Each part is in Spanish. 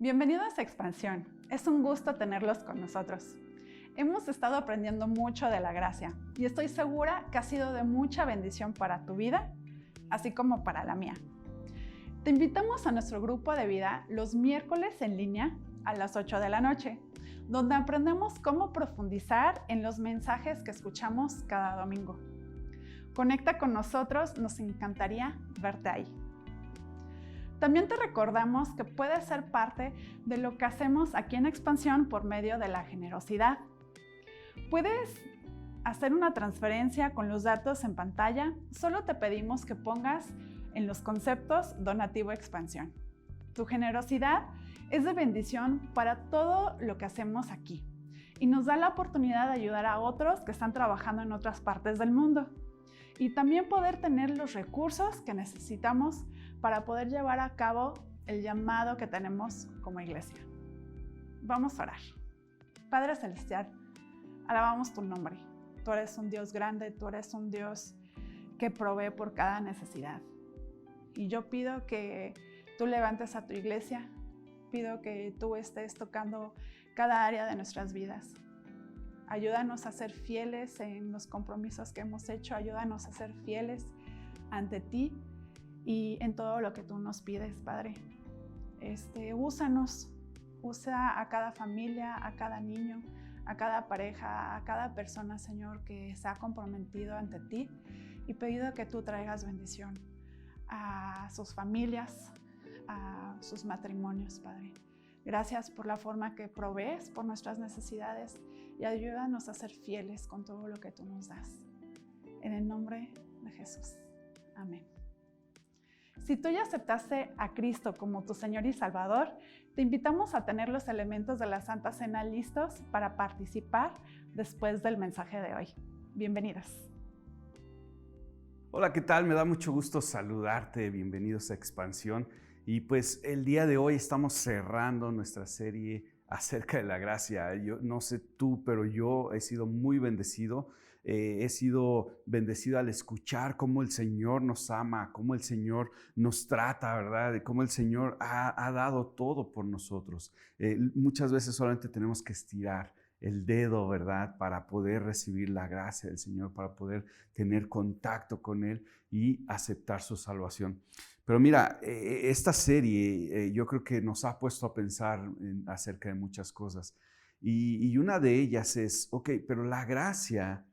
Bienvenidos a Expansión. Es un gusto tenerlos con nosotros. Hemos estado aprendiendo mucho de la gracia y estoy segura que ha sido de mucha bendición para tu vida, así como para la mía. Te invitamos a nuestro grupo de vida los miércoles en línea a las 8 de la noche, donde aprendemos cómo profundizar en los mensajes que escuchamos cada domingo. Conecta con nosotros, nos encantaría verte ahí. También te recordamos que puedes ser parte de lo que hacemos aquí en Expansión por medio de la generosidad. Puedes hacer una transferencia con los datos en pantalla. Solo te pedimos que pongas en los conceptos donativo expansión. Tu generosidad es de bendición para todo lo que hacemos aquí y nos da la oportunidad de ayudar a otros que están trabajando en otras partes del mundo y también poder tener los recursos que necesitamos para poder llevar a cabo el llamado que tenemos como iglesia. Vamos a orar. Padre Celestial, alabamos tu nombre. Tú eres un Dios grande, tú eres un Dios que provee por cada necesidad. Y yo pido que tú levantes a tu iglesia, pido que tú estés tocando cada área de nuestras vidas. Ayúdanos a ser fieles en los compromisos que hemos hecho, ayúdanos a ser fieles ante ti y en todo lo que tú nos pides, Padre. Úsanos, usa a cada familia, a cada niño, a cada pareja, a cada persona, Señor, que se ha comprometido ante ti y pedido que tú traigas bendición a sus familias, a sus matrimonios, Padre. Gracias por la forma que provees por nuestras necesidades y ayúdanos a ser fieles con todo lo que tú nos das. En el nombre de Jesús. Amén. Si tú ya aceptaste a Cristo como tu Señor y Salvador, te invitamos a tener los elementos de la Santa Cena listos para participar después del mensaje de hoy. Bienvenidos. Hola, ¿qué tal? Me da mucho gusto saludarte. Bienvenidos a Expansión. Y pues el día de hoy estamos cerrando nuestra serie acerca de la gracia. Yo no sé tú, pero yo he sido muy bendecido. He sido bendecido al escuchar cómo el Señor nos ama, cómo el Señor nos trata, ¿verdad? Cómo el Señor ha dado todo por nosotros. Muchas veces solamente tenemos que estirar el dedo, ¿verdad? Para poder recibir la gracia del Señor, para poder tener contacto con Él y aceptar su salvación. Pero mira, esta serie yo creo que nos ha puesto a pensar acerca de muchas cosas. Y una de ellas es, ok, pero la gracia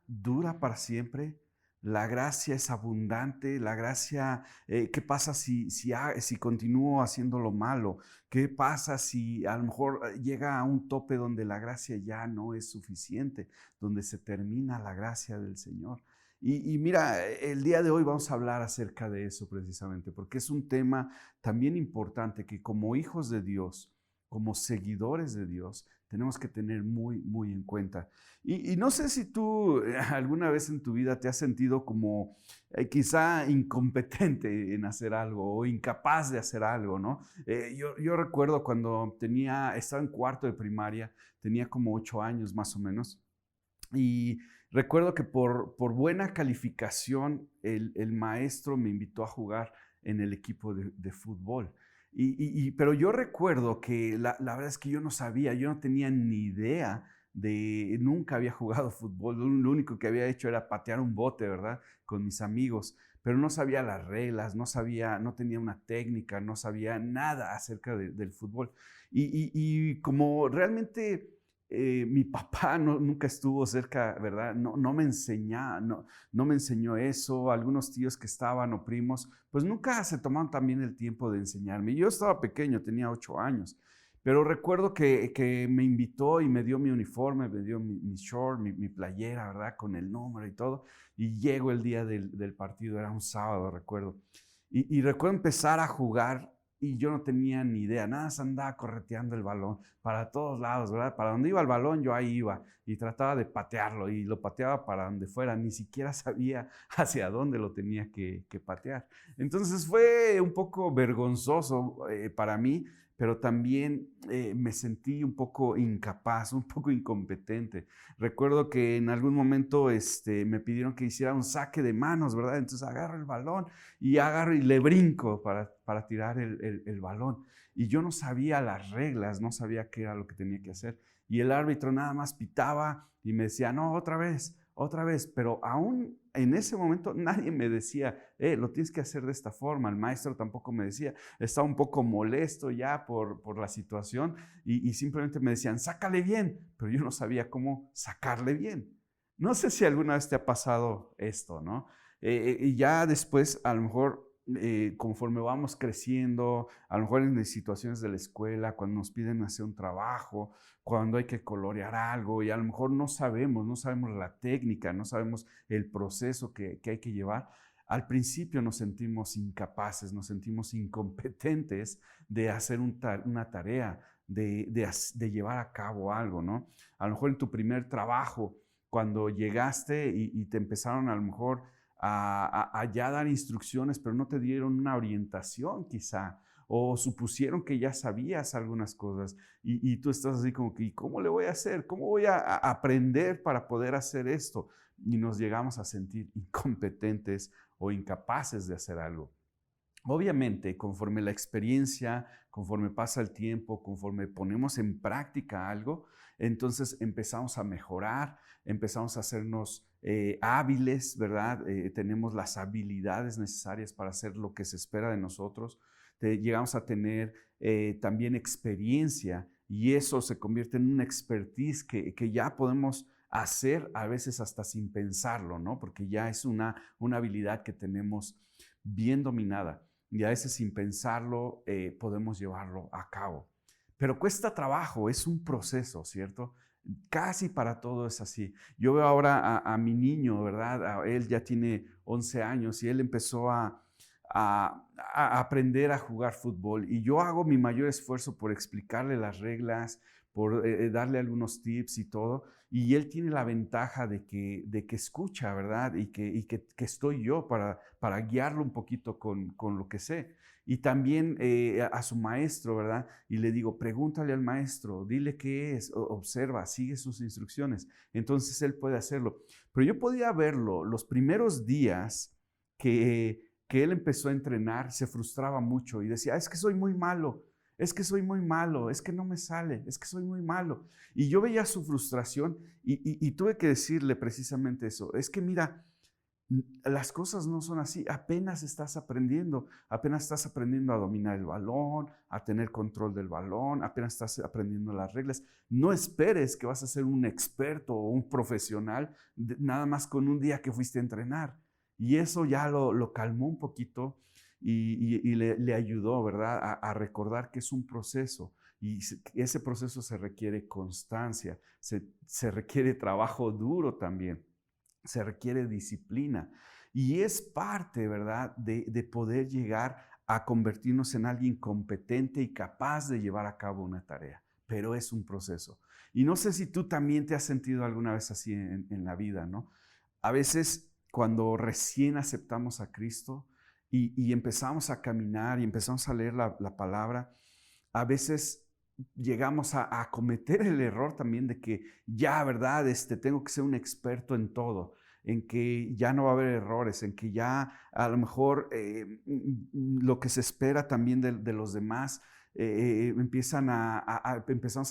dura para siempre. La gracia es abundante. La gracia, ¿qué pasa si continúo haciendo lo malo? ¿Qué pasa si a lo mejor llega a un tope donde la gracia ya no es suficiente, donde se termina la gracia del Señor? Y mira, el día de hoy vamos a hablar acerca de eso precisamente, porque es un tema también importante que como hijos de Dios, como seguidores de Dios, tenemos que tener muy, muy en cuenta. Y no sé si tú alguna vez en tu vida te has sentido como quizá incompetente en hacer algo o incapaz de hacer algo, ¿no? Yo recuerdo cuando estaba en cuarto de primaria, tenía como 8 años más o menos, y recuerdo que por buena calificación el maestro me invitó a jugar en el equipo de fútbol. Pero yo recuerdo que la verdad es que yo no sabía, yo no tenía ni idea nunca había jugado fútbol. Lo único que había hecho era patear un bote, ¿verdad? Con mis amigos, pero no sabía las reglas, no tenía una técnica, no sabía nada acerca del fútbol. Y como realmente mi papá nunca estuvo cerca, ¿verdad? No me enseñó eso. Algunos tíos que estaban o primos, pues nunca se tomaron también el tiempo de enseñarme. Yo estaba pequeño, tenía 8 años, pero recuerdo que me invitó y me dio mi uniforme, me dio mi short, mi playera, ¿verdad? Con el número y todo. Y llego el día del partido, era un sábado, recuerdo. Y recuerdo empezar a jugar y yo no tenía ni idea, nada, se andaba correteando el balón para todos lados, ¿verdad? Para donde iba el balón, yo ahí iba y trataba de patearlo y lo pateaba para donde fuera, ni siquiera sabía hacia dónde lo tenía que patear. Entonces fue un poco vergonzoso para mí, pero también me sentí un poco incapaz, un poco incompetente. Recuerdo que en algún momento me pidieron que hiciera un saque de manos, ¿verdad? Entonces agarro el balón y agarro y le brinco para tirar el balón. Y yo no sabía las reglas, no sabía qué era lo que tenía que hacer. Y el árbitro nada más pitaba y me decía, no, otra vez. Pero aún en ese momento nadie me decía, lo tienes que hacer de esta forma. El maestro tampoco me decía. Estaba un poco molesto ya por la situación y simplemente me decían, sácale bien. Pero yo no sabía cómo sacarle bien. No sé si alguna vez te ha pasado esto, ¿no? Y ya después, a lo mejor, conforme vamos creciendo, a lo mejor en situaciones de la escuela, cuando nos piden hacer un trabajo, cuando hay que colorear algo y a lo mejor no sabemos la técnica, no sabemos el proceso que hay que llevar. Al principio nos sentimos incapaces, nos sentimos incompetentes de hacer una tarea, de llevar a cabo algo, ¿no? A lo mejor en tu primer trabajo, cuando llegaste y te empezaron a lo mejor a ya dar instrucciones, pero no te dieron una orientación quizá, o supusieron que ya sabías algunas cosas y tú estás así como que, ¿y cómo le voy a hacer? ¿Cómo voy a aprender para poder hacer esto? Y nos llegamos a sentir incompetentes o incapaces de hacer algo. Obviamente, conforme la experiencia, conforme pasa el tiempo, conforme ponemos en práctica algo, entonces empezamos a mejorar, empezamos a hacernos hábiles, ¿verdad? Tenemos las habilidades necesarias para hacer lo que se espera de nosotros. Llegamos a tener también experiencia y eso se convierte en una expertise que ya podemos hacer a veces hasta sin pensarlo, ¿no? Porque ya es una habilidad que tenemos bien dominada y a veces sin pensarlo podemos llevarlo a cabo. Pero cuesta trabajo, es un proceso, ¿cierto? Casi para todo es así. Yo veo ahora a mi niño, ¿verdad? Él ya tiene 11 años y él empezó a aprender a jugar fútbol y yo hago mi mayor esfuerzo por explicarle las reglas, por darle algunos tips y todo, y él tiene la ventaja de que escucha, ¿verdad? Y que estoy yo para guiarlo un poquito con lo que sé. Y también a su maestro, ¿verdad? Y le digo, pregúntale al maestro, dile qué es, observa, sigue sus instrucciones. Entonces él puede hacerlo. Pero yo podía verlo los primeros días que él empezó a entrenar, se frustraba mucho y decía, es que soy muy malo, es que soy muy malo, es que no me sale, es que soy muy malo. Y yo veía su frustración y tuve que decirle precisamente eso, es que mira, las cosas no son así, apenas estás aprendiendo a dominar el balón, a tener control del balón, apenas estás aprendiendo las reglas. No esperes que vas a ser un experto o un profesional nada más con un día que fuiste a entrenar. Y eso ya lo calmó un poquito y le ayudó, ¿verdad? A recordar que es un proceso y ese proceso se requiere constancia, se requiere trabajo duro también, se requiere disciplina y es parte, ¿verdad? De poder llegar a convertirnos en alguien competente y capaz de llevar a cabo una tarea, pero es un proceso. Y no sé si tú también te has sentido alguna vez así en la vida, ¿no? A veces cuando recién aceptamos a Cristo y empezamos a caminar y empezamos a leer la palabra, a veces llegamos a cometer el error también de que ya, ¿verdad? Tengo que ser un experto en todo, en que ya no va a haber errores, en que ya a lo mejor lo que se espera también de los demás, empezamos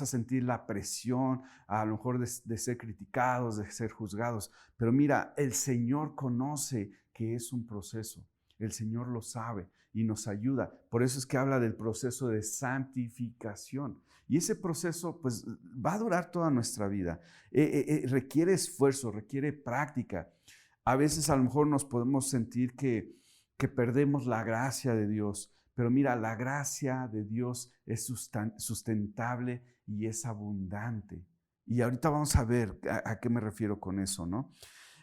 a sentir la presión, a lo mejor de ser criticados, de ser juzgados. Pero mira, el Señor conoce que es un proceso, el Señor lo sabe y nos ayuda. Por eso es que habla del proceso de santificación. Y ese proceso pues va a durar toda nuestra vida. Requiere esfuerzo, requiere práctica. A veces a lo mejor nos podemos sentir que perdemos la gracia de Dios. Pero mira, la gracia de Dios es sustentable y es abundante. Y ahorita vamos a ver a qué me refiero con eso, ¿no?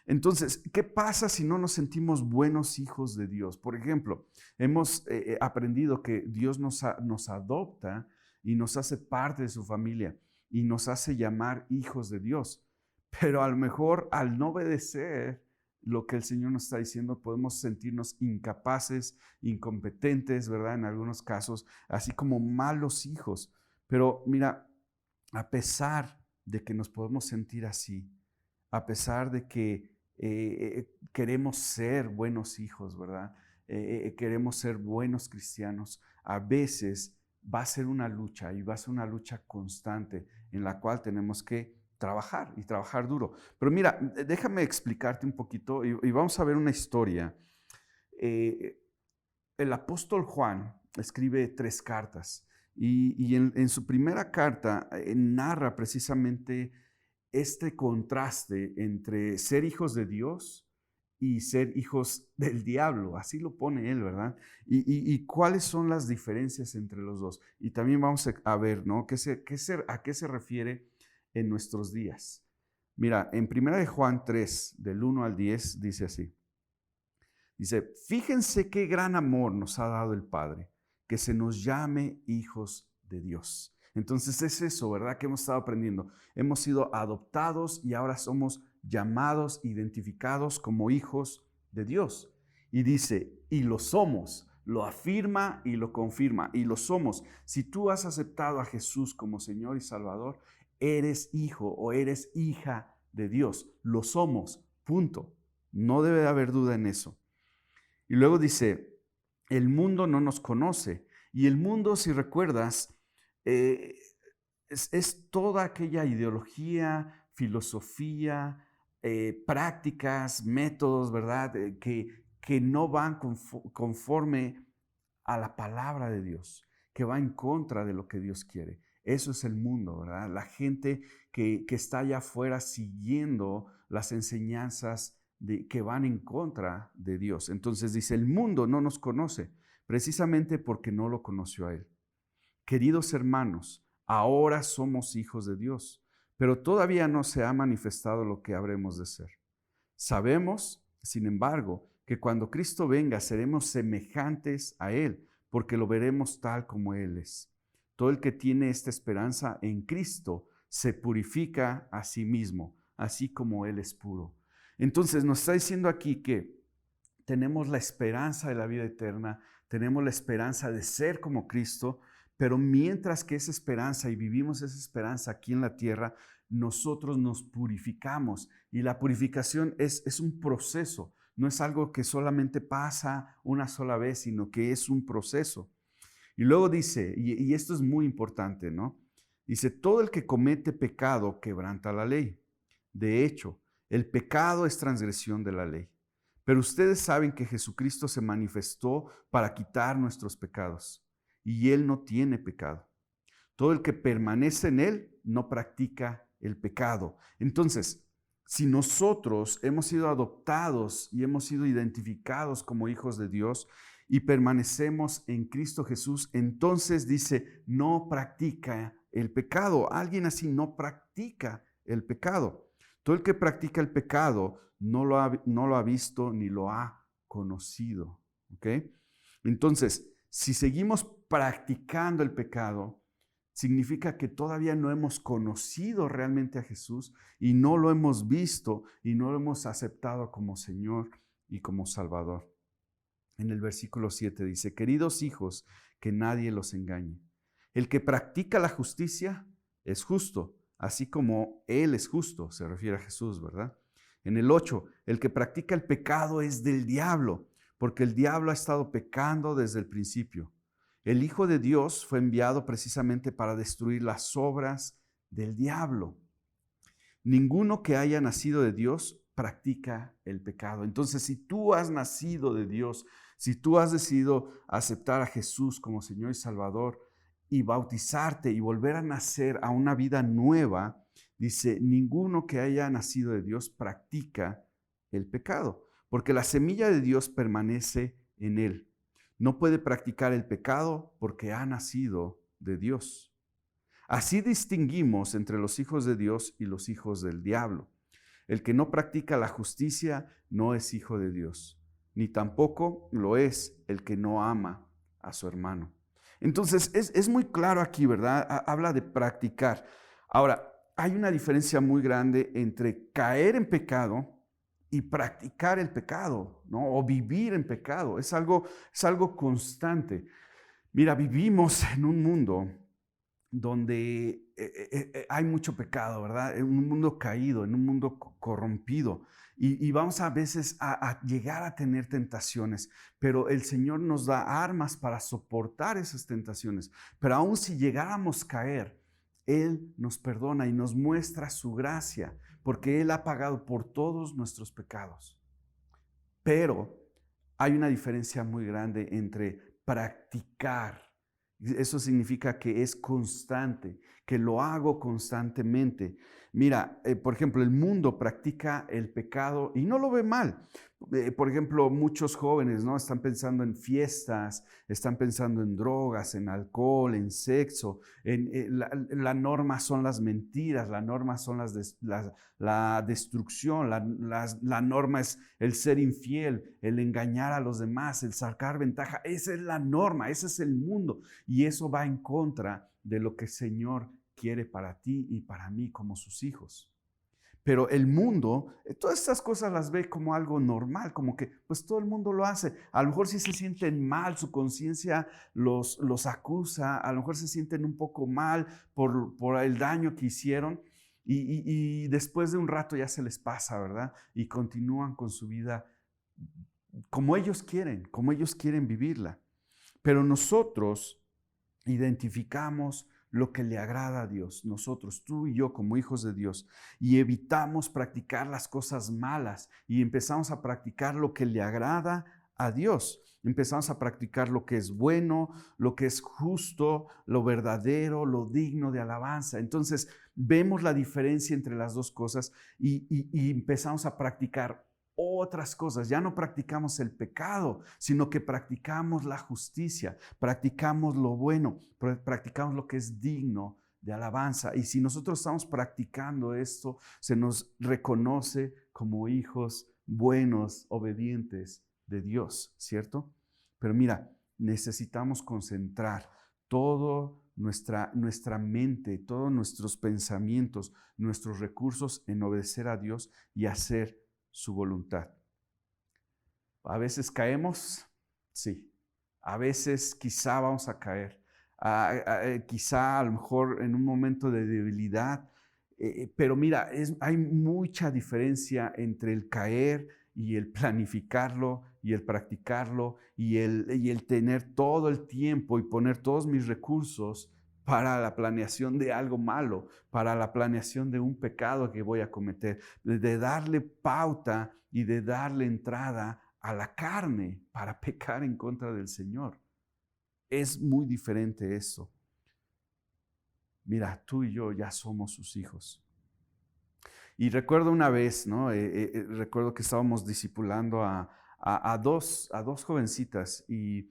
Entonces, ¿qué pasa si no nos sentimos buenos hijos de Dios? Por ejemplo, hemos aprendido que Dios nos adopta y nos hace parte de su familia y nos hace llamar hijos de Dios. Pero a lo mejor al no obedecer, lo que el Señor nos está diciendo, podemos sentirnos incapaces, incompetentes, ¿verdad? En algunos casos, así como malos hijos. Pero mira, a pesar de que nos podemos sentir así, a pesar de que queremos ser buenos hijos, ¿verdad? Queremos ser buenos cristianos, a veces va a ser una lucha y va a ser una lucha constante en la cual tenemos que trabajar y trabajar duro. Pero mira, déjame explicarte un poquito y vamos a ver una historia. El apóstol Juan escribe 3 cartas y en su primera carta narra precisamente este contraste entre ser hijos de Dios y ser hijos del diablo, así lo pone él, ¿verdad? Y cuáles son las diferencias entre los dos. Y también vamos a ver, ¿no? ¿A qué se refiere en nuestros días? Mira, en 1 de Juan 3, del 1 al 10, dice así. Dice, fíjense qué gran amor nos ha dado el Padre, que se nos llame hijos de Dios. Entonces es eso, ¿verdad? Que hemos estado aprendiendo. Hemos sido adoptados y ahora somos llamados, identificados como hijos de Dios. Y dice, y lo somos, lo afirma y lo confirma, y lo somos. Si tú has aceptado a Jesús como Señor y Salvador, eres hijo o eres hija de Dios. Lo somos, punto. No debe de haber duda en eso. Y luego dice, el mundo no nos conoce. Y el mundo, si recuerdas, es toda aquella ideología, filosofía, prácticas, métodos, ¿verdad? Que no van conforme a la palabra de Dios, que va en contra de lo que Dios quiere. Eso es el mundo, ¿verdad? La gente que está allá afuera siguiendo las enseñanzas que van en contra de Dios. Entonces dice, el mundo no nos conoce, precisamente porque no lo conoció a Él. Queridos hermanos, ahora somos hijos de Dios, pero todavía no se ha manifestado lo que habremos de ser. Sabemos, sin embargo, que cuando Cristo venga seremos semejantes a Él, porque lo veremos tal como Él es. Todo el que tiene esta esperanza en Cristo se purifica a sí mismo, así como Él es puro. Entonces nos está diciendo aquí que tenemos la esperanza de la vida eterna, tenemos la esperanza de ser como Cristo, pero mientras que esa esperanza y vivimos esa esperanza aquí en la tierra, nosotros nos purificamos y la purificación es un proceso, no es algo que solamente pasa una sola vez, sino que es un proceso. Y luego dice, y esto es muy importante, ¿no? Dice, todo el que comete pecado quebranta la ley. De hecho, el pecado es transgresión de la ley. Pero ustedes saben que Jesucristo se manifestó para quitar nuestros pecados y Él no tiene pecado. Todo el que permanece en Él no practica el pecado. Entonces, si nosotros hemos sido adoptados y hemos sido identificados como hijos de Dios y permanecemos en Cristo Jesús, entonces dice, no practica el pecado. Alguien así no practica el pecado. Todo el que practica el pecado no lo ha visto ni lo ha conocido. ¿Ok? Entonces, si seguimos practicando el pecado, significa que todavía no hemos conocido realmente a Jesús y no lo hemos visto y no lo hemos aceptado como Señor y como Salvador. En el versículo 7 dice, queridos hijos, que nadie los engañe. El que practica la justicia es justo, así como Él es justo, se refiere a Jesús, ¿verdad? En el 8, el que practica el pecado es del diablo, porque el diablo ha estado pecando desde el principio. El Hijo de Dios fue enviado precisamente para destruir las obras del diablo. Ninguno que haya nacido de Dios practica el pecado. Entonces, si tú has nacido de Dios, si tú has decidido aceptar a Jesús como Señor y Salvador y bautizarte y volver a nacer a una vida nueva, dice, ninguno que haya nacido de Dios practica el pecado, porque la semilla de Dios permanece en él. No puede practicar el pecado porque ha nacido de Dios. Así distinguimos entre los hijos de Dios y los hijos del diablo. El que no practica la justicia no es hijo de Dios, ni tampoco lo es el que no ama a su hermano. Entonces, es muy claro aquí, ¿verdad? Habla de practicar. Ahora, hay una diferencia muy grande entre caer en pecado, y practicar el pecado, ¿no? O vivir en pecado. Es algo constante. Mira, vivimos en un mundo donde hay mucho pecado, ¿verdad? En un mundo caído, en un mundo corrompido. Y vamos a veces a llegar a tener tentaciones, pero el Señor nos da armas para soportar esas tentaciones. Pero aun si llegáramos a caer, Él nos perdona y nos muestra su gracia, porque Él ha pagado por todos nuestros pecados. Pero hay una diferencia muy grande entre practicar. Eso significa que es constante, que lo hago constantemente. Mira, por ejemplo, el mundo practica el pecado y no lo ve mal. Por ejemplo, muchos jóvenes, ¿no? Están pensando en fiestas, están pensando en drogas, en alcohol, en sexo. La norma son las mentiras, la norma son la destrucción, la norma es el ser infiel, el engañar a los demás, el sacar ventaja. Esa es la norma, ese es el mundo. Y eso va en contra de lo que el Señor quiere para ti y para mí como sus hijos. Pero el mundo, todas estas cosas las ve como algo normal, como que pues todo el mundo lo hace. A lo mejor si se sienten mal, su conciencia los acusa, a lo mejor se sienten un poco mal por el daño que hicieron y después de un rato ya se les pasa, ¿verdad? Y continúan con su vida como ellos quieren vivirla. Pero nosotros identificamos lo que le agrada a Dios, nosotros, tú y yo como hijos de Dios, y evitamos practicar las cosas malas y empezamos a practicar lo que le agrada a Dios. Empezamos a practicar lo que es bueno, lo que es justo, lo verdadero, lo digno de alabanza. Entonces vemos la diferencia entre las dos cosas y empezamos a practicar otras cosas. Ya no practicamos el pecado, sino que practicamos la justicia, practicamos lo bueno, practicamos lo que es digno de alabanza. Y si nosotros estamos practicando esto, se nos reconoce como hijos buenos, obedientes de Dios, ¿cierto? Pero mira, necesitamos concentrar toda nuestra mente, todos nuestros pensamientos, nuestros recursos en obedecer a Dios y hacer su voluntad. A veces caemos, sí. A veces quizá vamos a caer. Quizá a lo mejor en un momento de debilidad. Pero mira, hay mucha diferencia entre el caer y el planificarlo y el practicarlo y el tener todo el tiempo y poner todos mis recursos para la planeación de algo malo, para la planeación de un pecado que voy a cometer, de darle pauta y de darle entrada a la carne para pecar en contra del Señor. Es muy diferente eso. Mira, tú y yo ya somos sus hijos. Y recuerdo una vez, ¿no? Recuerdo que estábamos discipulando a dos jovencitas y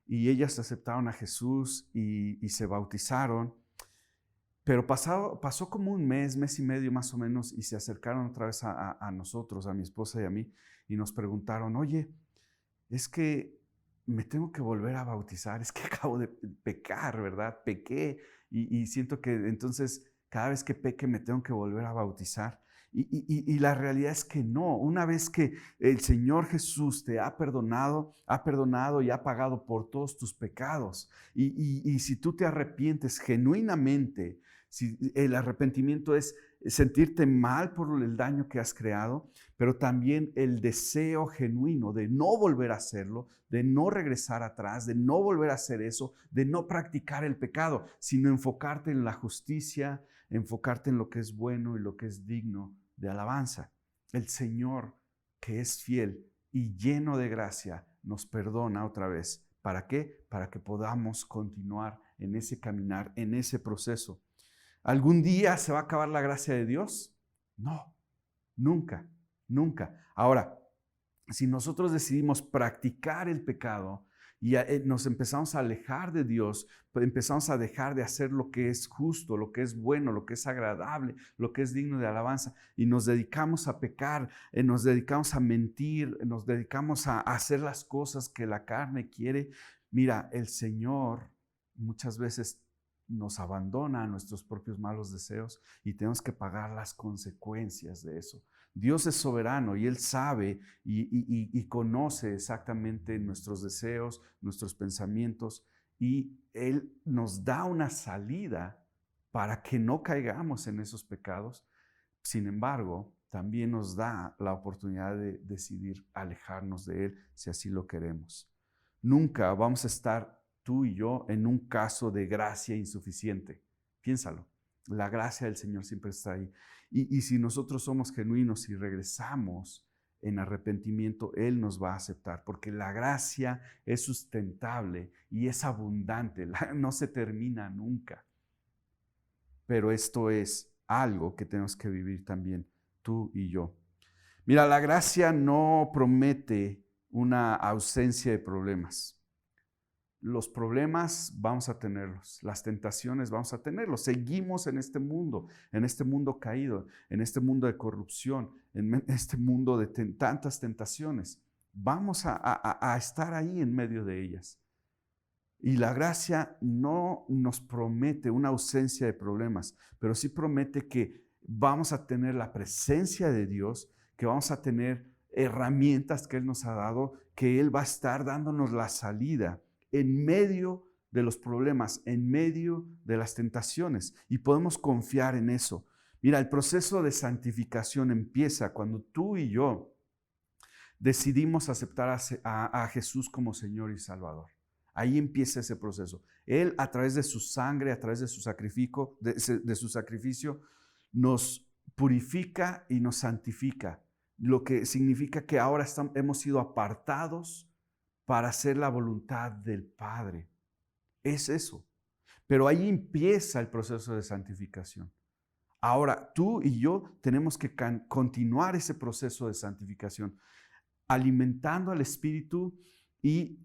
ellas aceptaron a Jesús y se bautizaron. Pero pasó como un mes y medio más o menos, y se acercaron otra vez a nosotros, a mi esposa y a mí, y nos preguntaron, oye, es que me tengo que volver a bautizar, es que acabo de pecar, ¿verdad? Pequé y siento que entonces cada vez que peque me tengo que volver a bautizar. Y la realidad es que no, una vez que el Señor Jesús te ha perdonado y ha pagado por todos tus pecados, y si tú te arrepientes genuinamente, si el arrepentimiento es sentirte mal por el daño que has creado, pero también el deseo genuino de no volver a hacerlo, de no regresar atrás, de no volver a hacer eso, de no practicar el pecado, sino enfocarte en la justicia, enfocarte en lo que es bueno y lo que es digno de alabanza. El Señor, que es fiel y lleno de gracia, nos perdona otra vez. ¿Para qué? Para que podamos continuar en ese caminar, en ese proceso. ¿Algún día se va a acabar la gracia de Dios? No, nunca, nunca. Ahora, si nosotros decidimos practicar el pecado y nos empezamos a alejar de Dios, pues empezamos a dejar de hacer lo que es justo, lo que es bueno, lo que es agradable, lo que es digno de alabanza, y nos dedicamos a pecar, nos dedicamos a mentir, nos dedicamos a hacer las cosas que la carne quiere, mira, el Señor muchas veces nos abandona a nuestros propios malos deseos y tenemos que pagar las consecuencias de eso. Dios es soberano y Él sabe y conoce exactamente nuestros deseos, nuestros pensamientos, y Él nos da una salida para que no caigamos en esos pecados. Sin embargo, también nos da la oportunidad de decidir alejarnos de Él si así lo queremos. Nunca vamos a estar tú y yo en un caso de gracia insuficiente. Piénsalo. La gracia del Señor siempre está ahí. Y si nosotros somos genuinos y regresamos en arrepentimiento, Él nos va a aceptar, porque la gracia es sustentable y es abundante, no se termina nunca. Pero esto es algo que tenemos que vivir también tú y yo. Mira, la gracia no promete una ausencia de problemas. Los problemas vamos a tenerlos, las tentaciones vamos a tenerlos. Seguimos en este mundo caído, en este mundo de corrupción, en este mundo de tantas tentaciones. Vamos a estar ahí en medio de ellas. Y la gracia no nos promete una ausencia de problemas, pero sí promete que vamos a tener la presencia de Dios, que vamos a tener herramientas que Él nos ha dado, que Él va a estar dándonos la salida en medio de los problemas, en medio de las tentaciones, y podemos confiar en eso. Mira, el proceso de santificación empieza cuando tú y yo decidimos aceptar a Jesús como Señor y Salvador. Ahí empieza ese proceso. Él, a través de su sangre, a través de su sacrificio, nos purifica y nos santifica, lo que significa que ahora hemos sido apartados para hacer la voluntad del Padre. Es eso. Pero ahí empieza el proceso de santificación. Ahora, tú y yo tenemos que continuar ese proceso de santificación, alimentando al Espíritu y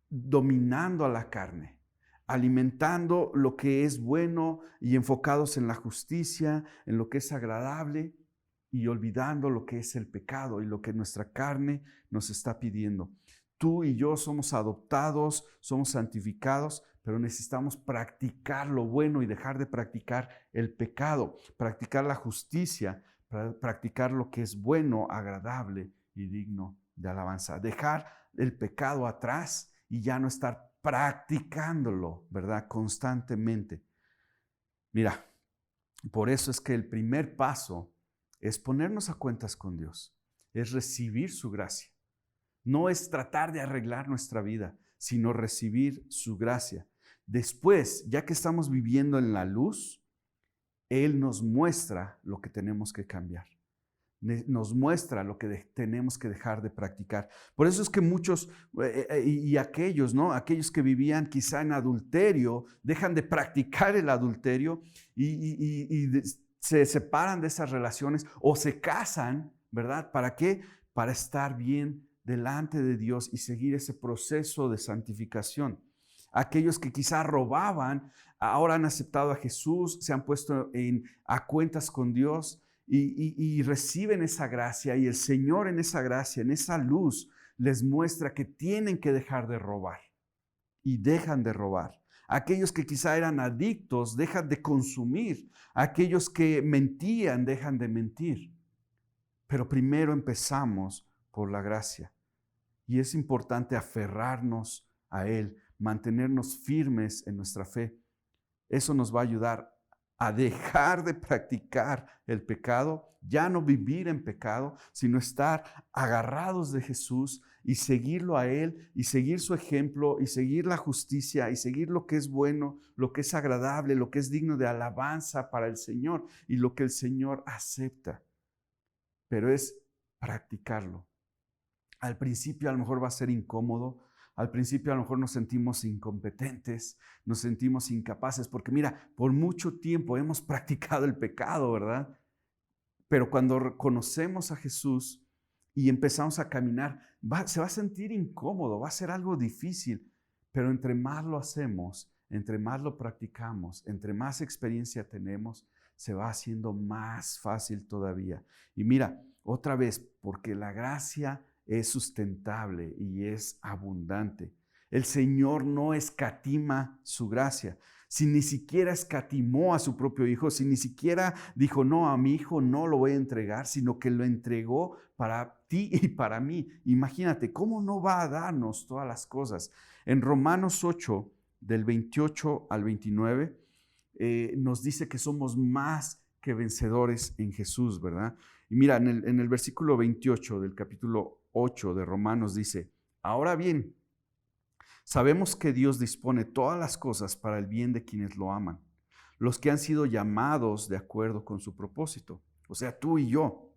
dominando a la carne, alimentando lo que es bueno y enfocados en la justicia, en lo que es agradable, y olvidando lo que es el pecado y lo que nuestra carne nos está pidiendo. Tú y yo somos adoptados, somos santificados, pero necesitamos practicar lo bueno y dejar de practicar el pecado, practicar la justicia, practicar lo que es bueno, agradable y digno de alabanza. Dejar el pecado atrás y ya no estar practicándolo, ¿verdad? Constantemente. Mira, por eso es que el primer paso es ponernos a cuentas con Dios, es recibir su gracia. No es tratar de arreglar nuestra vida, sino recibir su gracia. Después, ya que estamos viviendo en la luz, Él nos muestra lo que tenemos que cambiar. Nos muestra lo que tenemos que dejar de practicar. Por eso es que muchos y aquellos, ¿no? Aquellos que vivían quizá en adulterio, dejan de practicar el adulterio y se separan de esas relaciones o se casan, ¿verdad? ¿Para qué? Para estar bien delante de Dios y seguir ese proceso de santificación. Aquellos que quizá robaban, ahora han aceptado a Jesús, se han puesto a cuentas con Dios y reciben esa gracia, y el Señor en esa gracia, en esa luz, les muestra que tienen que dejar de robar y dejan de robar. Aquellos que quizá eran adictos dejan de consumir. Aquellos que mentían dejan de mentir. Pero primero empezamos por la gracia. Y es importante aferrarnos a Él, mantenernos firmes en nuestra fe. Eso nos va a ayudar a dejar de practicar el pecado, ya no vivir en pecado, sino estar agarrados de Jesús y seguirlo a Él y seguir su ejemplo y seguir la justicia y seguir lo que es bueno, lo que es agradable, lo que es digno de alabanza para el Señor y lo que el Señor acepta. Pero es practicarlo. Al principio a lo mejor va a ser incómodo, al principio a lo mejor nos sentimos incompetentes, nos sentimos incapaces, porque mira, por mucho tiempo hemos practicado el pecado, ¿verdad? Pero cuando reconocemos a Jesús y empezamos a caminar, se va a sentir incómodo, va a ser algo difícil, pero entre más lo hacemos, entre más lo practicamos, entre más experiencia tenemos, se va haciendo más fácil todavía. Y mira, otra vez, porque la gracia es sustentable y es abundante. El Señor no escatima su gracia. si ni siquiera escatimó a su propio hijo, si ni siquiera dijo, no, a mi hijo no lo voy a entregar, sino que lo entregó para ti y para mí. Imagínate, ¿cómo no va a darnos todas las cosas? En Romanos 8, del 28 al 29, nos dice que somos más que vencedores en Jesús, ¿verdad? Y mira, en el versículo 28 del capítulo 8 de Romanos dice, ahora bien, sabemos que Dios dispone todas las cosas para el bien de quienes lo aman, los que han sido llamados de acuerdo con su propósito, o sea, tú y yo,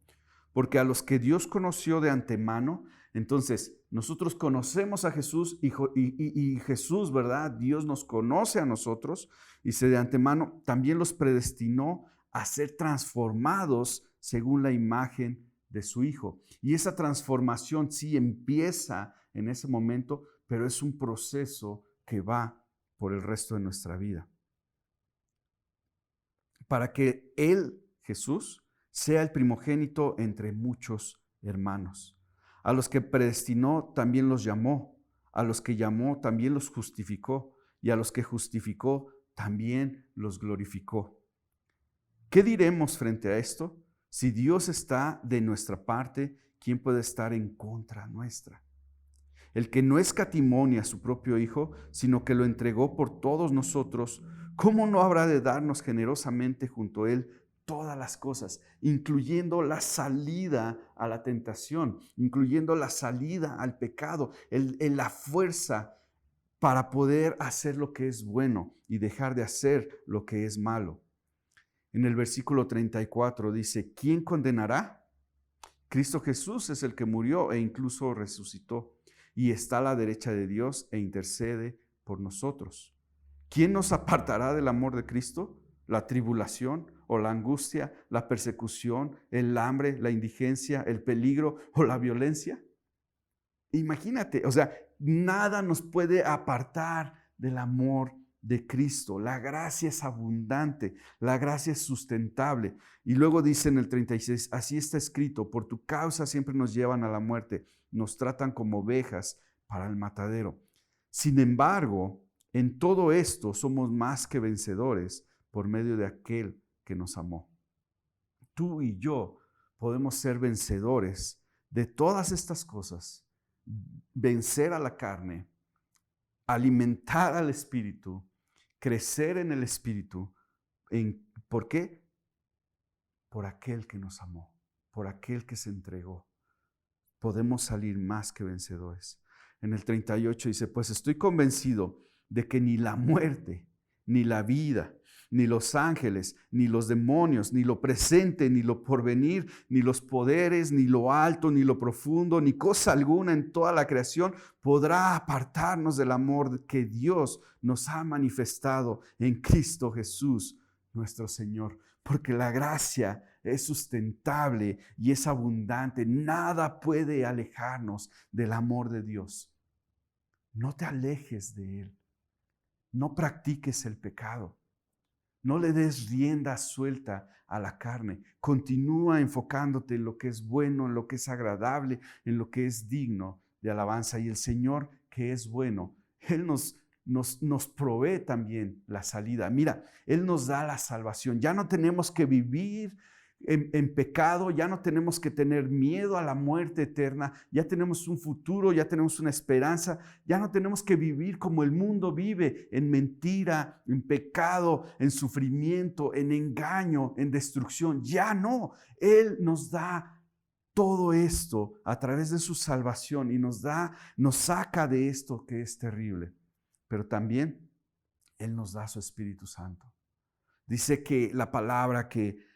porque a los que Dios conoció de antemano, entonces nosotros conocemos a Jesús y Jesús, ¿verdad? Dios nos conoce a nosotros y de antemano también los predestinó a ser transformados según la imagen de su Hijo. Y esa transformación sí empieza en ese momento, pero es un proceso que va por el resto de nuestra vida. Para que Él, Jesús, sea el primogénito entre muchos hermanos. A los que predestinó también los llamó, a los que llamó también los justificó, y a los que justificó también los glorificó. ¿Qué diremos frente a esto? Si Dios está de nuestra parte, ¿quién puede estar en contra nuestra? El que no escatimó ni a su propio Hijo, sino que lo entregó por todos nosotros, ¿cómo no habrá de darnos generosamente junto a Él todas las cosas, incluyendo la salida a la tentación, incluyendo la salida al pecado, la fuerza para poder hacer lo que es bueno y dejar de hacer lo que es malo? En el versículo 34 dice, ¿quién condenará? Cristo Jesús es el que murió e incluso resucitó y está a la derecha de Dios e intercede por nosotros. ¿Quién nos apartará del amor de Cristo? ¿La tribulación o la angustia, la persecución, el hambre, la indigencia, el peligro o la violencia? Imagínate, o sea, nada nos puede apartar del amor de Cristo. La gracia es abundante, la gracia es sustentable. Y luego dice en el 36, así está escrito, por tu causa siempre nos llevan a la muerte, nos tratan como ovejas para el matadero. Sin embargo, en todo esto somos más que vencedores por medio de aquel que nos amó. Tú y yo podemos ser vencedores de todas estas cosas, vencer a la carne, alimentar al espíritu, crecer en el espíritu. ¿Por qué? Por aquel que nos amó, por aquel que se entregó. Podemos salir más que vencedores. En el 38 dice, pues estoy convencido de que ni la muerte, ni la vida, ni los ángeles, ni los demonios, ni lo presente, ni lo porvenir, ni los poderes, ni lo alto, ni lo profundo, ni cosa alguna en toda la creación podrá apartarnos del amor que Dios nos ha manifestado en Cristo Jesús, nuestro Señor. Porque la gracia es sustentable y es abundante. Nada puede alejarnos del amor de Dios. No te alejes de Él. No practiques el pecado. No le des rienda suelta a la carne. Continúa enfocándote en lo que es bueno, en lo que es agradable, en lo que es digno de alabanza. Y el Señor, que es bueno, Él nos provee también la salida. Mira, Él nos da la salvación. Ya no tenemos que vivir en pecado, ya no tenemos que tener miedo a la muerte eterna, ya tenemos un futuro, ya tenemos una esperanza, ya no tenemos que vivir como el mundo vive, en mentira, en pecado, en sufrimiento, en engaño, en destrucción. Ya no, Él nos da todo esto a través de su salvación y nos saca de esto que es terrible. Pero también Él nos da su Espíritu Santo. Dice que la palabra que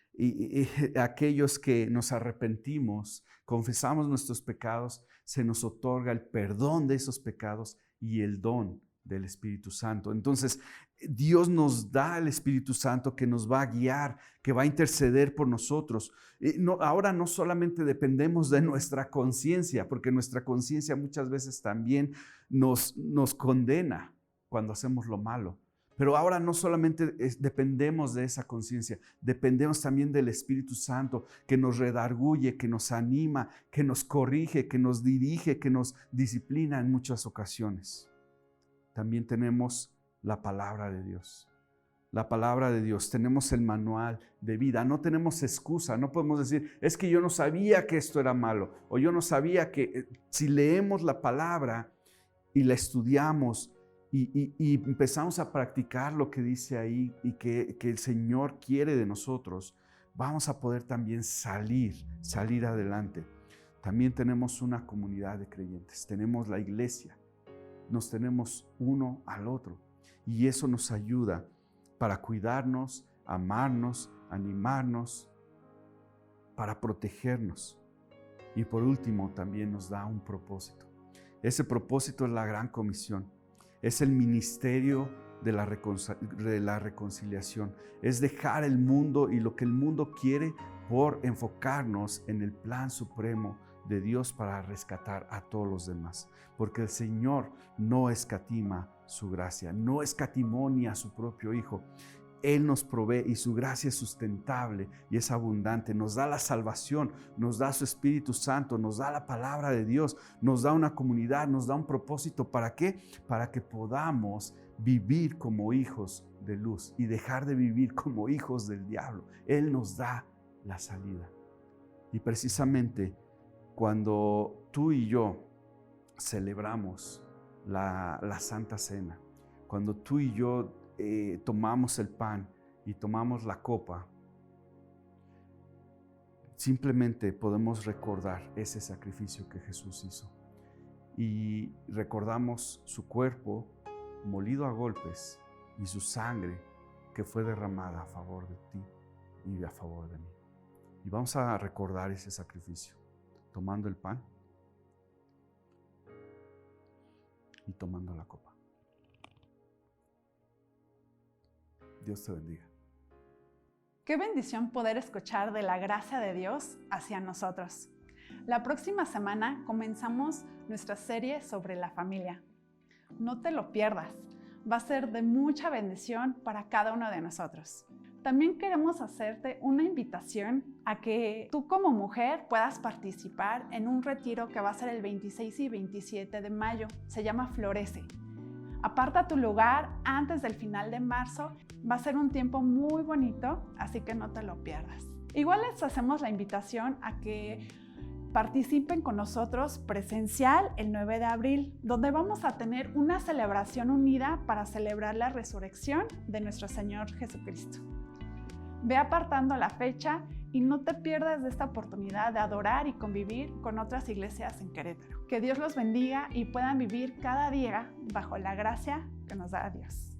aquellos que nos arrepentimos, confesamos nuestros pecados, se nos otorga el perdón de esos pecados y el don del Espíritu Santo. Entonces, Dios nos da el Espíritu Santo que nos va a guiar, que va a interceder por nosotros. Ahora no solamente dependemos de nuestra conciencia, porque nuestra conciencia muchas veces también nos condena cuando hacemos lo malo. Pero ahora no solamente dependemos de esa conciencia, dependemos también del Espíritu Santo que nos redarguye, que nos anima, que nos corrige, que nos dirige, que nos disciplina en muchas ocasiones. También tenemos la palabra de Dios. la palabra de Dios, tenemos el manual de vida, no tenemos excusa, no podemos decir, es que yo no sabía que esto era malo, o yo no sabía que si leemos la palabra y la estudiamos y empezamos a practicar lo que dice ahí y que el Señor quiere de nosotros, vamos a poder también salir adelante. También tenemos una comunidad de creyentes, tenemos la iglesia, nos tenemos uno al otro y eso nos ayuda para cuidarnos, amarnos, animarnos, para protegernos. Y por último, también nos da un propósito. Ese propósito es la gran comisión, es el ministerio de la reconciliación, es dejar el mundo y lo que el mundo quiere por enfocarnos en el plan supremo de Dios para rescatar a todos los demás. Porque el Señor no escatima su gracia, no escatimó ni a su propio Hijo. Él nos provee y su gracia es sustentable y es abundante. Nos da la salvación, nos da su Espíritu Santo, nos da la palabra de Dios, nos da una comunidad, nos da un propósito. ¿Para qué? Para que podamos vivir como hijos de luz y dejar de vivir como hijos del diablo. Él nos da la salida. Y precisamente cuando tú y yo celebramos la Santa Cena, cuando tú y yo tomamos el pan y tomamos la copa, simplemente podemos recordar ese sacrificio que Jesús hizo y recordamos su cuerpo molido a golpes y su sangre que fue derramada a favor de ti y a favor de mí. Y vamos a recordar ese sacrificio tomando el pan y tomando la copa. Dios te bendiga. Qué bendición poder escuchar de la gracia de Dios hacia nosotros. La próxima semana comenzamos nuestra serie sobre la familia. No te lo pierdas, va a ser de mucha bendición para cada uno de nosotros. También queremos hacerte una invitación a que tú como mujer puedas participar en un retiro que va a ser el 26 y 27 de mayo. Se llama Florece. Aparta tu lugar antes del final de marzo. Va a ser un tiempo muy bonito, así que no te lo pierdas. Igual les hacemos la invitación a que participen con nosotros presencial el 9 de abril, donde vamos a tener una celebración unida para celebrar la resurrección de nuestro Señor Jesucristo. Ve apartando la fecha y no te pierdas de esta oportunidad de adorar y convivir con otras iglesias en Querétaro. Que Dios los bendiga y puedan vivir cada día bajo la gracia que nos da Dios.